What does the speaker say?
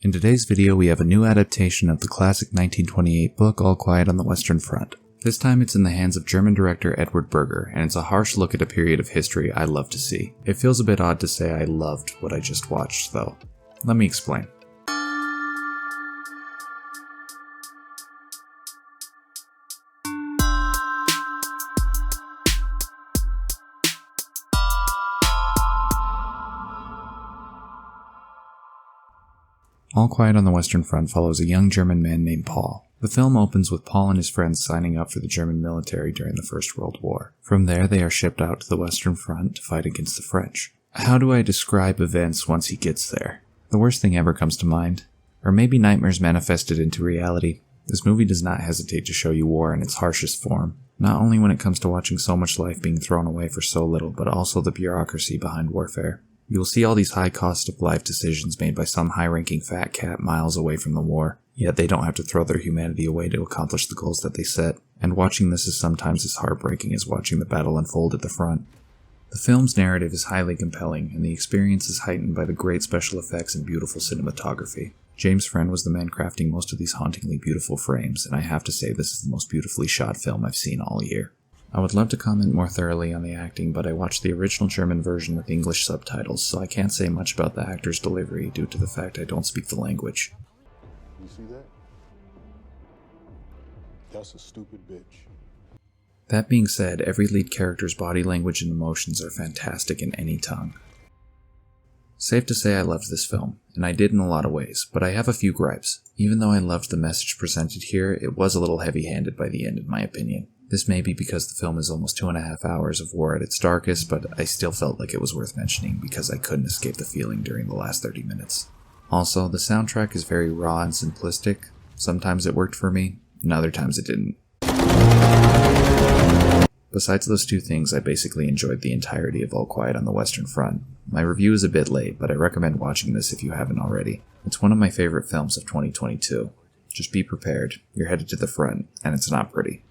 In today's video, we have a new adaptation of the classic 1928 book All Quiet on the Western Front. This time it's in the hands of German director Edward Berger, and it's a harsh look at a period of history I love to see. It feels a bit odd to say I loved what I just watched, though. Let me explain. All Quiet on the Western Front follows a young German man named Paul. The film opens with Paul and his friends signing up for the German military during the First World War. From there, they are shipped out to the Western Front to fight against the French. How do I describe events once he gets there? The worst thing ever comes to mind. Or maybe nightmares manifested into reality. This movie does not hesitate to show you war in its harshest form. Not only when it comes to watching so much life being thrown away for so little, but also the bureaucracy behind warfare. You will see all these high cost of life decisions made by some high-ranking fat cat miles away from the war, yet they don't have to throw their humanity away to accomplish the goals that they set, and watching this is sometimes as heartbreaking as watching the battle unfold at the front. The film's narrative is highly compelling, and the experience is heightened by the great special effects and beautiful cinematography. James Friend was the man crafting most of these hauntingly beautiful frames, and I have to say this is the most beautifully shot film I've seen all year. I would love to comment more thoroughly on the acting, but I watched the original German version with English subtitles, so I can't say much about the actor's delivery due to the fact I don't speak the language. You see that? That's a stupid bitch. That being said, every lead character's body language and emotions are fantastic in any tongue. Safe to say I loved this film, and I did in a lot of ways, but I have a few gripes. Even though I loved the message presented here, it was a little heavy-handed by the end in my opinion. This may be because the film is almost 2.5 hours of war at its darkest, but I still felt like it was worth mentioning because I couldn't escape the feeling during the last 30 minutes. Also, the soundtrack is very raw and simplistic. Sometimes it worked for me, and other times it didn't. Besides those two things, I basically enjoyed the entirety of All Quiet on the Western Front. My review is a bit late, but I recommend watching this if you haven't already. It's one of my favorite films of 2022. Just be prepared, you're headed to the front, and it's not pretty.